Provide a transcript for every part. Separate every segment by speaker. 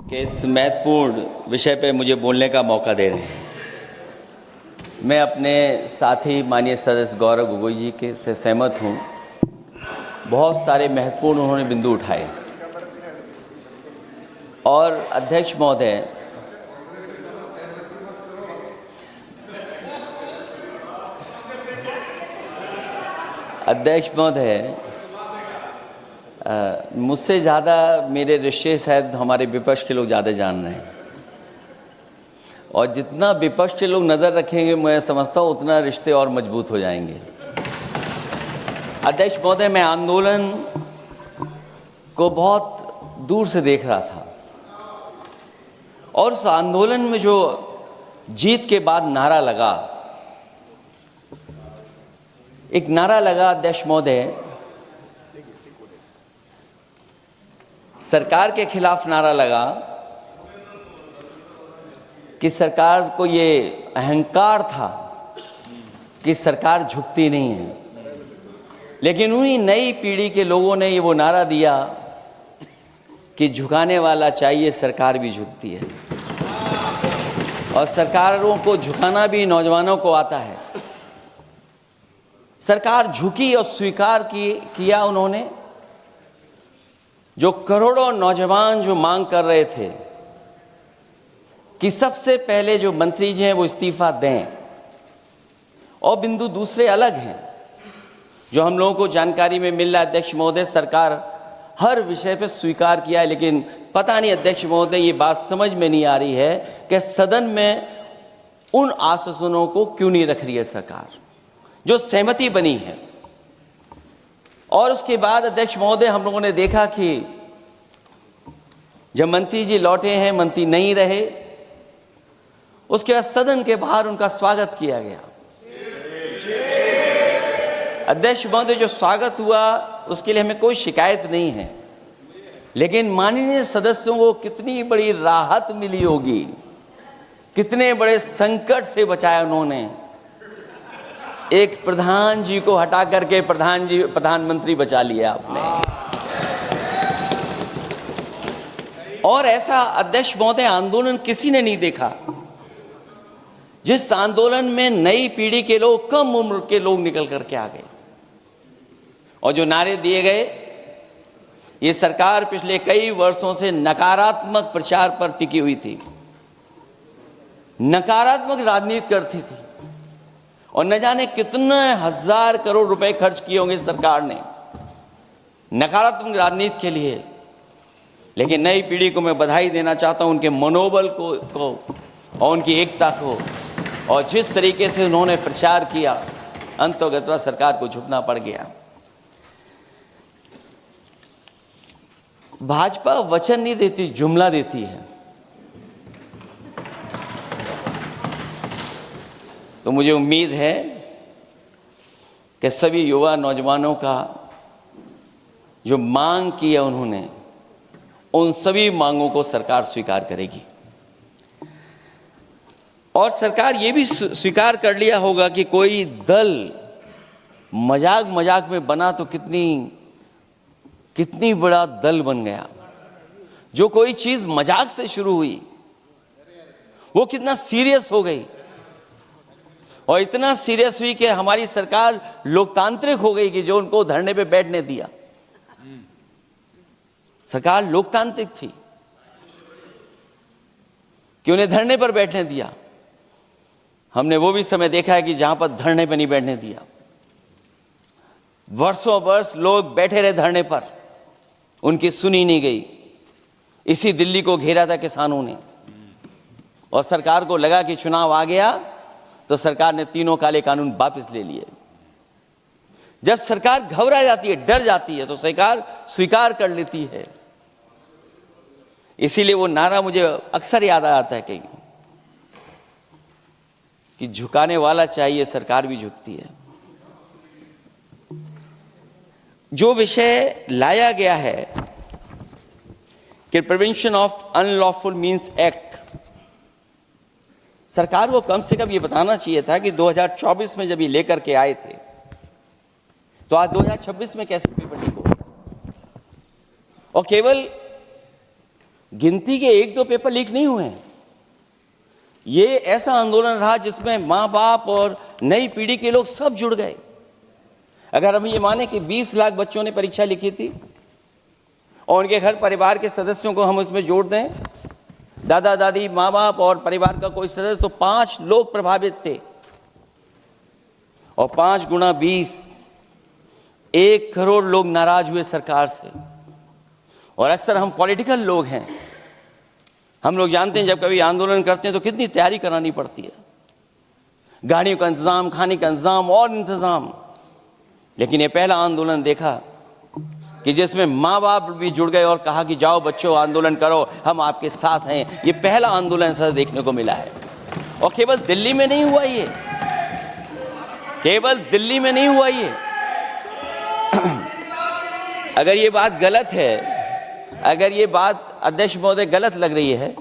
Speaker 1: कि इस महत्वपूर्ण विषय पे मुझे बोलने का मौका दे रहे हैं। मैं अपने साथी माननीय सदस्य गौरव गोगोई जी के से सहमत हूँ। बहुत सारे महत्वपूर्ण उन्होंने बिंदु उठाए और अध्यक्ष महोदय, मुझसे ज़्यादा मेरे रिश्ते शायद हमारे विपक्ष के लोग ज़्यादा जान रहे हैं और जितना विपक्ष के लोग नज़र रखेंगे मैं समझता हूँ उतना रिश्ते और मजबूत हो जाएंगे। अध्यक्ष महोदय, मैं आंदोलन को बहुत दूर से देख रहा था और उस आंदोलन में जो जीत के बाद नारा लगा, एक नारा लगा अध्यक्ष महोदय, सरकार के खिलाफ नारा लगा कि सरकार को ये अहंकार था कि सरकार झुकती नहीं है, लेकिन उन्हीं नई पीढ़ी के लोगों ने ये वो नारा दिया कि झुकाने वाला चाहिए, सरकार भी झुकती है और सरकारों को झुकाना भी नौजवानों को आता है। सरकार झुकी और स्वीकार किया उन्होंने। जो करोड़ों नौजवान जो मांग कर रहे थे कि सबसे पहले जो मंत्री जी हैं वो इस्तीफा दें, और बिंदु दूसरे अलग हैं जो हम लोगों को जानकारी में मिल रहा है। अध्यक्ष महोदय, सरकार हर विषय पे स्वीकार किया है, लेकिन पता नहीं अध्यक्ष महोदय ये बात समझ में नहीं आ रही है कि सदन में उन आश्वासनों को क्यों नहीं रख रही है सरकार, जो सहमति बनी है। और उसके बाद अध्यक्ष महोदय, हम लोगों ने देखा कि जब मंत्री जी लौटे हैं, मंत्री नहीं रहे, उसके बाद सदन के बाहर उनका स्वागत किया गया। अध्यक्ष महोदय, जो स्वागत हुआ उसके लिए हमें कोई शिकायत नहीं है, लेकिन माननीय सदस्यों को कितनी बड़ी राहत मिली होगी, कितने बड़े संकट से बचाया उन्होंने। एक प्रधान जी को हटा करके प्रधानमंत्री बचा लिया आपने। और ऐसा अध्यक्ष महोदय आंदोलन किसी ने नहीं देखा, जिस आंदोलन में नई पीढ़ी के लोग, कम उम्र के लोग निकल करके आ गए और जो नारे दिए गए। ये सरकार पिछले कई वर्षों से नकारात्मक प्रचार पर टिकी हुई थी, नकारात्मक राजनीति करती थी और न जाने कितने हजार करोड़ रुपए खर्च किए होंगे सरकार ने नकारात्मक राजनीति के लिए। लेकिन नई पीढ़ी को मैं बधाई देना चाहता हूं, उनके मनोबल को और उनकी एकता को, और जिस तरीके से उन्होंने प्रचार किया, अंततः सरकार को झुकना पड़ गया। भाजपा वचन नहीं देती, जुमला देती है। तो मुझे उम्मीद है कि सभी युवा नौजवानों का जो मांग की है उन्होंने, उन सभी मांगों को सरकार स्वीकार करेगी। और सरकार ये भी स्वीकार कर लिया होगा कि कोई दल मजाक में बना तो कितनी बड़ा दल बन गया। जो कोई चीज मजाक से शुरू हुई वो कितना सीरियस हो गई, और इतना सीरियस हुई कि हमारी सरकार लोकतांत्रिक हो गई कि जो उनको धरने पे बैठने दिया। सरकार लोकतांत्रिक थी कि उन्हें धरने पर बैठने दिया। हमने वो भी समय देखा है कि जहां पर धरने पर नहीं बैठने दिया, वर्षों वर्ष लोग बैठे रहे धरने पर, उनकी सुनी नहीं गई। इसी दिल्ली को घेरा था किसानों ने, और सरकार को लगा कि चुनाव आ गया तो सरकार ने तीनों काले कानून वापस ले लिए। जब सरकार घबरा जाती है, डर जाती है, तो सरकार स्वीकार कर लेती है। इसीलिए वो नारा मुझे अक्सर याद आ जाता है कि झुकाने वाला चाहिए, सरकार भी झुकती है। जो विषय लाया गया है कि prevention of unlawful means act, सरकार को कम से कम ये बताना चाहिए था कि 2024 में जब ये लेकर के आए थे तो आज 2026 में कैसे पेपर लीक हो, और केवल गिनती के 1-2 पेपर लीक नहीं हुए हैं। ये ऐसा आंदोलन रहा जिसमें माँ बाप और नई पीढ़ी के लोग सब जुड़ गए। अगर हम ये माने कि 20 लाख बच्चों ने परीक्षा लिखी थी और उनके घर परिवार के सदस्यों को हम उसमें जोड़ दें, दादा दादी, माँ बाप और परिवार का कोई सदस्य, तो 5 लोग प्रभावित थे। और 5 गुणा 20, 1 करोड़ लोग नाराज हुए सरकार से। और अक्सर हम पॉलिटिकल लोग हैं, हम लोग जानते हैं जब कभी आंदोलन करते हैं तो कितनी तैयारी करानी पड़ती है, गाड़ियों का इंतजाम, खाने का इंतजाम और इंतजाम। लेकिन ये पहला आंदोलन देखा कि जिसमें माँ बाप भी जुड़ गए और कहा कि जाओ बच्चों आंदोलन करो, हम आपके साथ हैं। ये पहला आंदोलन ऐसा देखने को मिला है। और केवल दिल्ली में नहीं हुआ ये, केवल दिल्ली में नहीं हुआ ये। अगर ये बात गलत है, अगर ये बात अध्यक्ष महोदय गलत लग रही है,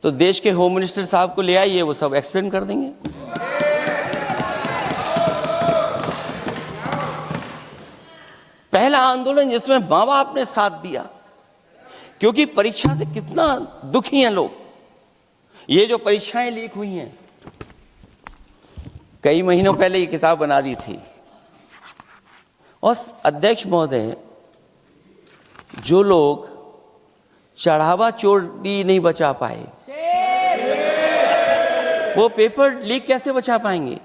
Speaker 1: तो देश के होम मिनिस्टर साहब को ले आइए, वो सब एक्सप्लेन कर देंगे। पहला आंदोलन जिसमें माँ बाप ने साथ दिया, क्योंकि परीक्षा से कितना दुखी हैं लोग। ये जो परीक्षाएं लीक हुई हैं, कई महीनों पहले ये किताब बना दी थी। और अध्यक्ष महोदय, जो लोग चढ़ावा चोरी नहीं बचा पाए, वो पेपर लीक कैसे बचा पाएंगे?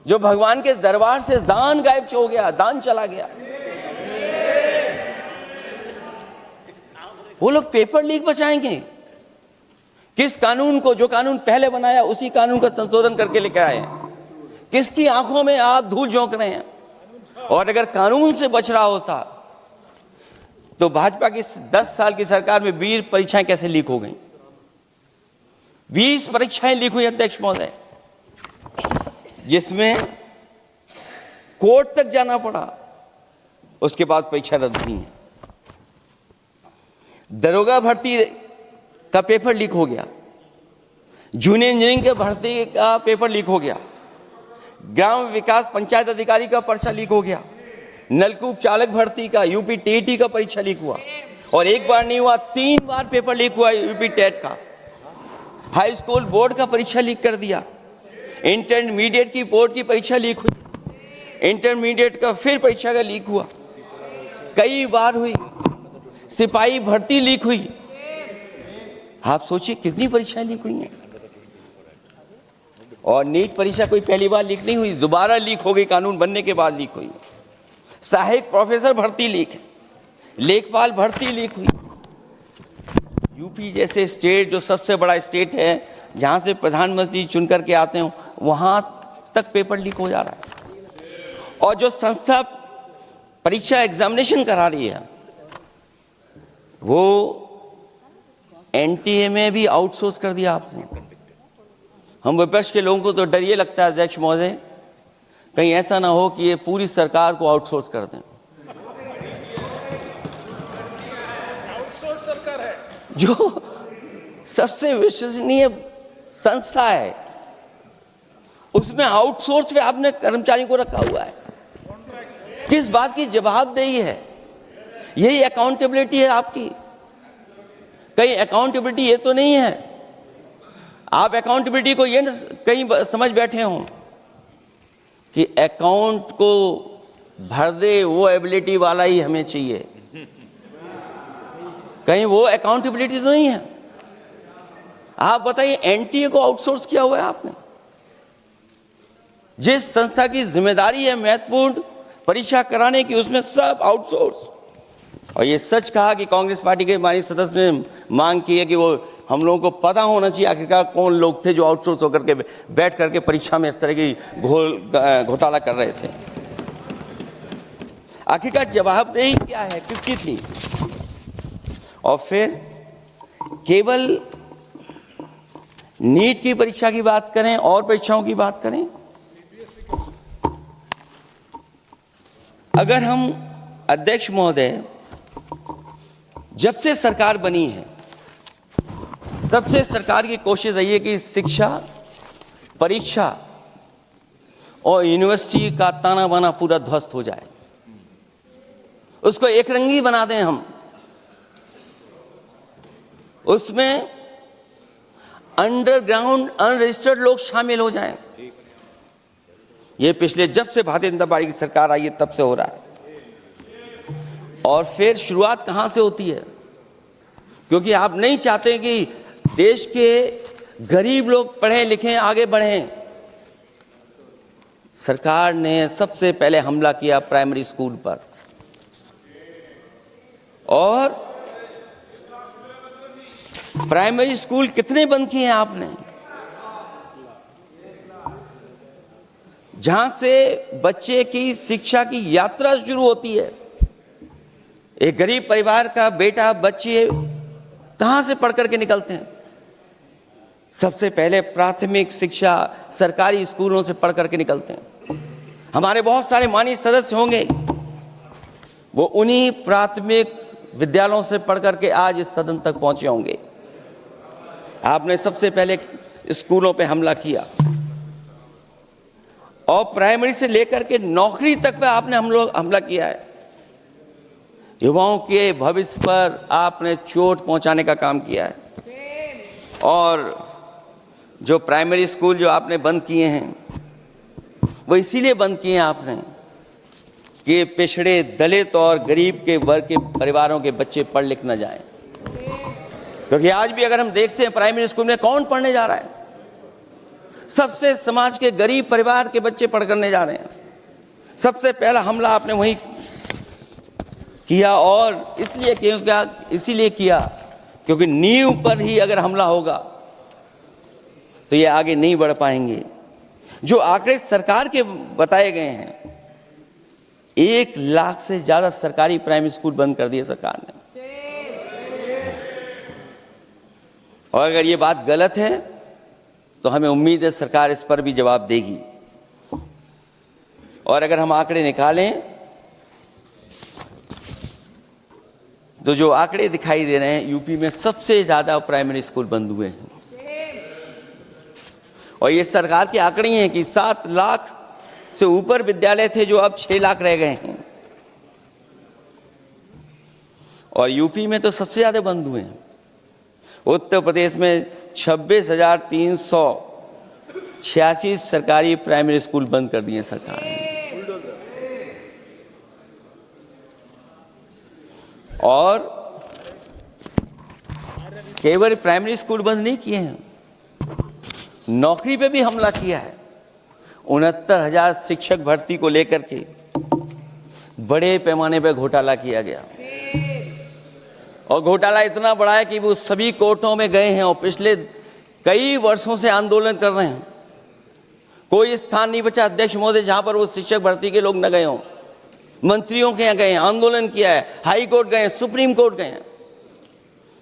Speaker 1: जो भगवान के दरबार से दान गायब हो गया, दान चला गया, वो लोग पेपर लीक बचाएंगे? किस कानून को, जो कानून पहले बनाया उसी कानून का संशोधन करके लेकर आए? किसकी आंखों में आप धूल झोंक रहे हैं? और अगर कानून से बच रहा होता तो भाजपा की 10 साल की सरकार में 20 परीक्षाएं कैसे लीक हो गई? 20 परीक्षाएं लीक हुई अध्यक्ष महोदय, जिसमें कोर्ट तक जाना पड़ा, उसके बाद परीक्षा रद्द हुई है। दरोगा भर्ती का पेपर लीक हो गया, जूनियर इंजीनियरिंग के भर्ती का पेपर लीक हो गया, ग्राम विकास पंचायत अधिकारी का पर्चा लीक हो गया, नलकूप चालक भर्ती का, यूपी टीईटी का परीक्षा लीक हुआ। और एक बार नहीं हुआ, 3 बार पेपर लीक हुआ यूपी टेट का। हाई स्कूल बोर्ड का परीक्षा लीक कर दिया, इंटरमीडिएट की बोर्ड की परीक्षा लीक हुई, इंटरमीडिएट का फिर परीक्षा का लीक हुआ, कई बार हुई। सिपाही भर्ती लीक हुई। आप सोचिए कितनी परीक्षाएं लीक हुई हैं। और नीट परीक्षा कोई पहली बार लीक नहीं हुई, दोबारा लीक हो गई, कानून बनने के बाद लीक हुई। सहायक प्रोफेसर भर्ती लीक है, लेखपाल भर्ती लीक हुई। यूपी जैसे स्टेट, जो सबसे बड़ा स्टेट है, जहां से प्रधानमंत्री चुन करके आते हो, वहां तक पेपर लीक हो जा रहा है। और जो संस्था परीक्षा एग्जामिनेशन करा रही है, वो एनटीए में भी आउटसोर्स कर दिया आपने। हम विपक्ष के लोगों को तो डर ये लगता है अध्यक्ष महोदय, कहीं ऐसा ना हो कि ये पूरी सरकार को आउटसोर्स कर दें।
Speaker 2: आउटसोर्स सरकार है,
Speaker 1: जो सबसे विश्वसनीय संस्था है, उसमें आउटसोर्स पे आपने कर्मचारियों को रखा हुआ है। किस बात की जवाबदेही है? यही अकाउंटेबिलिटी है आपकी? कहीं अकाउंटेबिलिटी ये तो नहीं है, आप अकाउंटेबिलिटी को ये न कहीं समझ बैठे हो कि अकाउंट को भर दे वो एबिलिटी वाला ही हमें चाहिए? कहीं वो अकाउंटेबिलिटी तो नहीं है। आप बताइए, एनटीए को आउटसोर्स किया हुआ है आपने। जिस संस्था की जिम्मेदारी है महत्वपूर्ण परीक्षा कराने की, उसमें सब आउटसोर्स। और ये सच कहा कि कांग्रेस पार्टी के हमारे सदस्य ने मांग की है कि वो हम लोगों को पता होना चाहिए आखिरकार कौन लोग थे जो आउटसोर्स होकर के बैठ करके परीक्षा में इस तरह की घोटाला कर रहे थे। आखिरकार जवाबदेही क्या है, किसकी थी? और फिर केवल नीट की परीक्षा की बात करें और परीक्षाओं की बात करें, अगर हम अध्यक्ष महोदय, जब से सरकार बनी है तब से सरकार की कोशिश रही है कि शिक्षा, परीक्षा और यूनिवर्सिटी का ताना बाना पूरा ध्वस्त हो जाए, उसको एक रंगी बना दें हम। उसमें अंडरग्राउंड अनरजिस्टर्ड लोग शामिल हो जाएं। ये पिछले जब से भारतीय जनता पार्टी की सरकार आई है तब से हो रहा है। और फिर शुरुआत कहां से होती है? क्योंकि आप नहीं चाहते कि देश के गरीब लोग पढ़ें लिखें आगे बढ़ें। सरकार ने सबसे पहले हमला किया प्राइमरी स्कूल पर, और प्राइमरी स्कूल कितने बंद किए हैं आपने? जहां से बच्चे की शिक्षा की यात्रा शुरू होती है। एक गरीब परिवार का बेटा बच्चे कहां से पढ़ करके निकलते हैं? सबसे पहले प्राथमिक शिक्षा सरकारी स्कूलों से पढ़ करके निकलते हैं। हमारे बहुत सारे माननीय सदस्य होंगे, वो उन्हीं प्राथमिक विद्यालयों से पढ़ करके आज इस सदन तक पहुंचे होंगे। आपने सबसे पहले स्कूलों पे हमला किया, और प्राइमरी से लेकर के नौकरी तक पे आपने हमला किया है। युवाओं के भविष्य पर आपने चोट पहुंचाने का काम किया है। और जो प्राइमरी स्कूल जो आपने बंद किए हैं, वो इसीलिए बंद किए हैं आपने कि पिछड़े, दलित और गरीब के वर्ग के परिवारों के बच्चे पढ़ लिख न जाएं। क्योंकि आज भी अगर हम देखते हैं प्राइमरी स्कूल में कौन पढ़ने जा रहा है? सबसे समाज के गरीब परिवार के बच्चे पढ़ करने जा रहे हैं। सबसे पहला हमला आपने वही किया, और इसीलिए किया क्योंकि नींव पर ही अगर हमला होगा तो ये आगे नहीं बढ़ पाएंगे। जो आंकड़े सरकार के बताए गए हैं, 1 लाख से ज्यादा सरकारी प्राइमरी स्कूल बंद कर दिए सरकार ने। और अगर ये बात गलत है तो हमें उम्मीद है सरकार इस पर भी जवाब देगी। और अगर हम आंकड़े निकालें तो जो आंकड़े दिखाई दे रहे हैं, यूपी में सबसे ज्यादा प्राइमरी स्कूल बंद हुए हैं। और ये सरकार के आंकड़े हैं कि 7 लाख से ऊपर विद्यालय थे जो अब 6 लाख रह गए हैं। और यूपी में तो सबसे ज्यादा बंद हुए हैं। उत्तर प्रदेश में 26,386 सरकारी प्राइमरी स्कूल बंद कर दिए सरकार ने। और केवल प्राइमरी स्कूल बंद नहीं किए हैं, नौकरी पे भी हमला किया है। 69,000 शिक्षक भर्ती को लेकर के बड़े पैमाने पर घोटाला किया गया। और घोटाला इतना बड़ा है कि वो सभी कोर्टों में गए हैं और पिछले कई वर्षों से आंदोलन कर रहे हैं। कोई स्थान नहीं बचा अध्यक्ष महोदय जहां पर वो शिक्षक भर्ती के लोग न गए हों। मंत्रियों के यहाँ गए, आंदोलन किया है, हाई कोर्ट गए, सुप्रीम कोर्ट गए।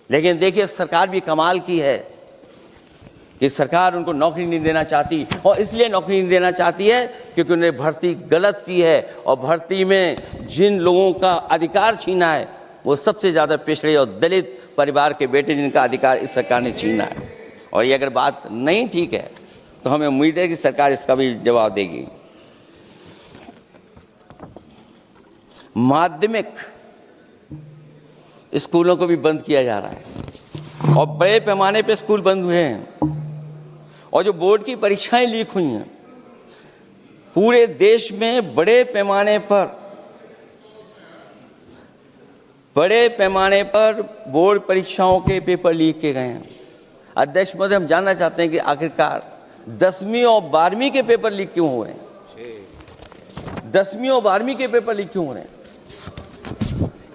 Speaker 1: लेकिन देखिए सरकार भी कमाल की है कि सरकार उनको नौकरी नहीं देना चाहती। और इसलिए नौकरी नहीं देना चाहती है क्योंकि उन्होंने भर्ती गलत की है। और भर्ती में जिन लोगों का अधिकार छीना है वो सबसे ज़्यादा पिछड़े और दलित परिवार के बेटे, जिनका अधिकार इस सरकार ने छीना है। और ये अगर बात नहीं ठीक है तो हमें उम्मीद है कि सरकार इसका भी जवाब देगी। माध्यमिक स्कूलों को भी बंद किया जा रहा है और बड़े पैमाने पे स्कूल बंद हुए हैं। और जो बोर्ड की परीक्षाएं लीक हुई हैं, पूरे देश में बड़े पैमाने पर बोर्ड परीक्षाओं के पेपर लीक किए गए हैं। अध्यक्ष महोदय, हम जानना चाहते हैं कि आखिरकार 10वीं और 12वीं के पेपर लीक क्यों हो रहे हैं? 10वीं और 12वीं के पेपर लीक क्यों हो रहे हैं?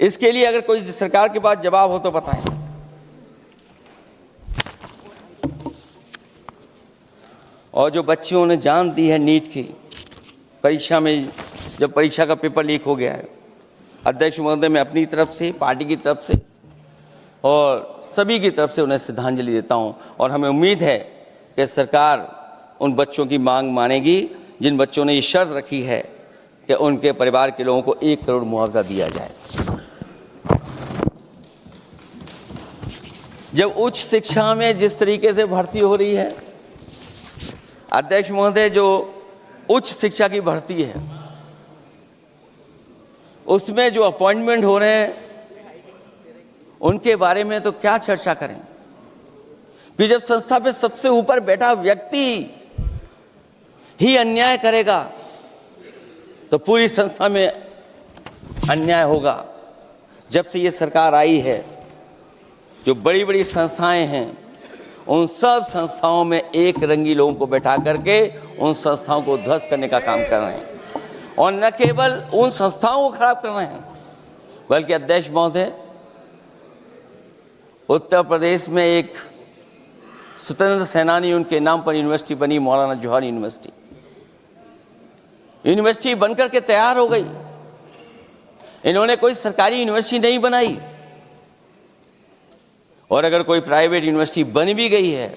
Speaker 1: इसके लिए अगर कोई सरकार के पास जवाब हो तो बताएं। और जो बच्चों ने जान दी है नीट की परीक्षा में, जब परीक्षा का पेपर लीक हो गया है, अध्यक्ष महोदय, मैं अपनी तरफ से, पार्टी की तरफ से और सभी की तरफ से उन्हें श्रद्धांजलि देता हूं। और हमें उम्मीद है कि सरकार उन बच्चों की मांग मानेगी जिन बच्चों ने ये शर्त रखी है कि उनके परिवार के लोगों को 1 करोड़ मुआवजा दिया जाए। जब उच्च शिक्षा में जिस तरीके से भर्ती हो रही है, अध्यक्ष महोदय, जो उच्च शिक्षा की भर्ती है उसमें जो अपॉइंटमेंट हो रहे हैं उनके बारे में तो क्या चर्चा करें। कि जब संस्था पे सबसे ऊपर बैठा व्यक्ति ही अन्याय करेगा तो पूरी संस्था में अन्याय होगा। जब से ये सरकार आई है, जो बड़ी बड़ी संस्थाएं हैं, उन सब संस्थाओं में एक रंगी लोगों को बैठा करके उन संस्थाओं को ध्वस्त करने का काम कर रहे हैं। और न केवल उन संस्थाओं को खराब कर रहे हैं, बल्कि अध्यक्ष महोदय, उत्तर प्रदेश में एक स्वतंत्र सेनानी, उनके नाम पर यूनिवर्सिटी बनी, मौलाना जौहर यूनिवर्सिटी। यूनिवर्सिटी बनकर के तैयार हो गई। इन्होंने कोई सरकारी यूनिवर्सिटी नहीं बनाई, और अगर कोई प्राइवेट यूनिवर्सिटी बन भी गई है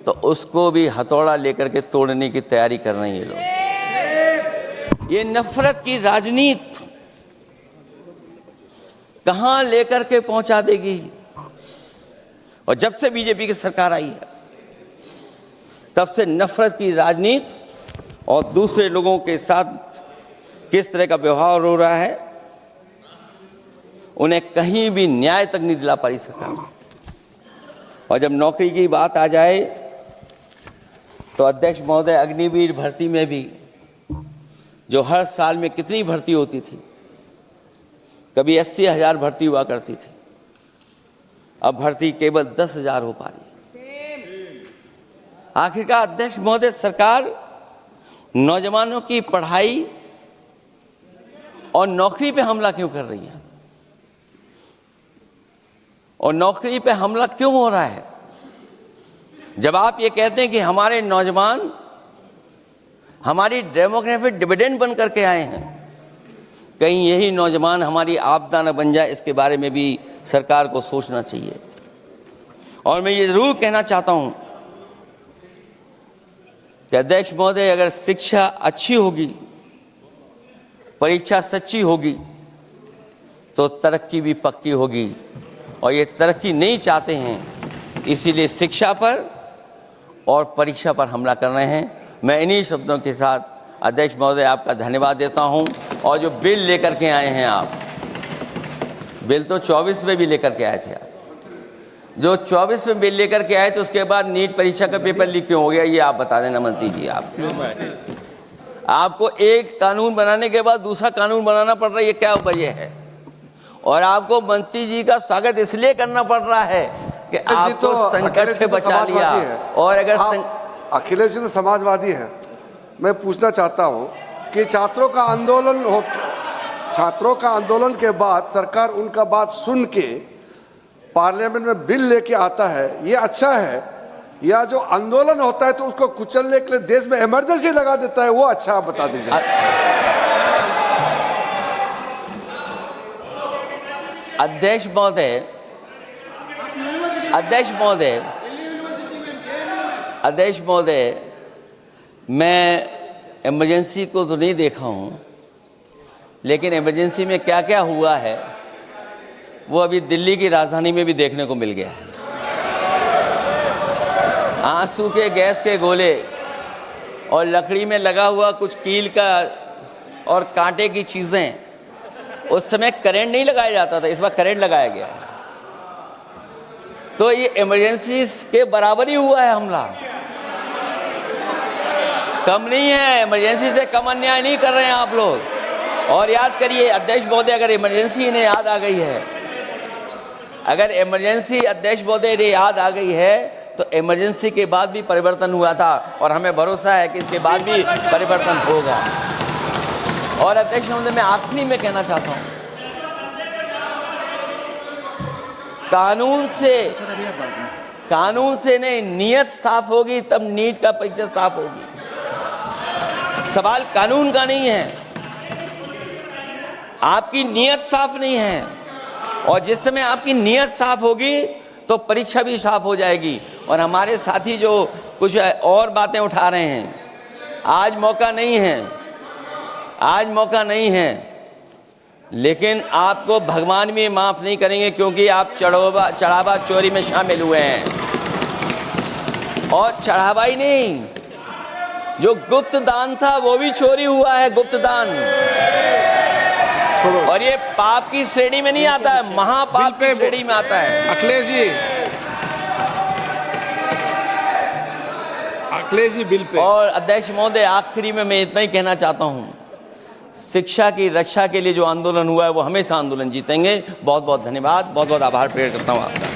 Speaker 1: तो उसको भी हथौड़ा लेकर के तोड़ने की तैयारी कर रहे हैं ये लोग। ये नफरत की राजनीति कहां लेकर के पहुंचा देगी। और जब से बीजेपी की सरकार आई है, तब से नफरत की राजनीति और दूसरे लोगों के साथ किस तरह का व्यवहार हो रहा है, उन्हें कहीं भी न्याय तक नहीं दिला पाई सरकार। और जब नौकरी की बात आ जाए तो अध्यक्ष महोदय, अग्निवीर भर्ती में भी जो हर साल में कितनी भर्ती होती थी, कभी 80,000 भर्ती हुआ करती थी, अब भर्ती केवल 10,000 हो पा रही है। आखिरकार अध्यक्ष महोदय, सरकार नौजवानों की पढ़ाई और नौकरी पे हमला क्यों कर रही है? और नौकरी पे हमला क्यों हो रहा है? जब आप ये कहते हैं कि हमारे नौजवान हमारी डेमोग्राफिक डिविडेंड बन करके आए हैं, कहीं यही नौजवान हमारी आपदा न बन जाए, इसके बारे में भी सरकार को सोचना चाहिए। और मैं ये जरूर कहना चाहता हूं कि अध्यक्ष महोदय, अगर शिक्षा अच्छी होगी, परीक्षा सच्ची होगी, तो तरक्की भी पक्की होगी। और ये तरक्की नहीं चाहते हैं, इसीलिए शिक्षा पर और परीक्षा पर हमला कर रहे हैं। मैं इन्हीं शब्दों के साथ अध्यक्ष महोदय आपका धन्यवाद देता हूं। और जो बिल लेकर के आए हैं आप, बिल तो 24 में भी लेकर के आए थे आप, जो 24 में बिल लेकर के आए थे, उसके बाद नीट परीक्षा का पेपर लीक क्यों हो गया, ये आप बता देना मंत्री जी। आपको एक कानून बनाने के बाद दूसरा कानून बनाना पड़ रहा है, ये क्या वजह है? और आपको मंत्री जी का स्वागत इसलिए करना पड़ रहा है कि आपको संकट से बचा लिया। और अगर
Speaker 3: अखिलेश जी तो समाजवादी है। मैं पूछना चाहता हूं कि छात्रों का आंदोलन के बाद सरकार उनका बात सुन के पार्लियामेंट में बिल लेके आता है, ये अच्छा है? या जो आंदोलन होता है तो उसको कुचलने के लिए देश में इमरजेंसी लगा देता है, वो अच्छा? आप बता दीजिए।
Speaker 1: अध्यक्ष महोदय, मैं इमरजेंसी को तो नहीं देखा हूँ, लेकिन इमरजेंसी में क्या क्या हुआ है वो अभी दिल्ली की राजधानी में भी देखने को मिल गया है। आंसू के गैस के गोले और लकड़ी में लगा हुआ कुछ कील का और कांटे की चीज़ें, उस समय करंट नहीं लगाया जाता था, इस बार करंट लगाया गया। तो ये इमरजेंसी के बराबर ही हुआ है हमला, कम नहीं है। इमरजेंसी से कम अन्याय नहीं कर रहे हैं आप लोग। और याद करिए अध्यक्ष महोदय, अगर इमरजेंसी इन्हें याद आ गई है, अगर इमरजेंसी अध्यक्ष महोदय इन्हें याद आ गई है, तो इमरजेंसी के बाद भी परिवर्तन हुआ था, और हमें भरोसा है कि इसके बाद भी परिवर्तन होगा। और अध्यक्ष महोदय, मैं आखिरी में कहना चाहता हूं, कानून से नहीं, नियत साफ होगी तब नीट का परीक्षा साफ होगी। सवाल कानून का नहीं है, आपकी नियत साफ नहीं है। और जिस समय आपकी नियत साफ होगी तो परीक्षा भी साफ हो जाएगी। और हमारे साथी जो कुछ और बातें उठा रहे हैं, आज मौका नहीं है, लेकिन आपको भगवान भी माफ नहीं करेंगे, क्योंकि आप चढ़ावा चोरी में शामिल हुए हैं। और चढ़ावा ही नहीं, जो गुप्त दान था वो भी चोरी हुआ है, गुप्त दान। और ये पाप की श्रेणी में नहीं आता है, महापाप की श्रेणी में आता है।
Speaker 4: अखिलेश जी अखिलेश जी बिल पे
Speaker 1: और अध्यक्ष महोदय, आखिरी में मैं इतना ही कहना चाहता हूं, शिक्षा की रक्षा के लिए जो आंदोलन हुआ है वो हमेशा आंदोलन जीतेंगे। बहुत बहुत धन्यवाद, बहुत बहुत आभार प्रकट करता हूं आपका।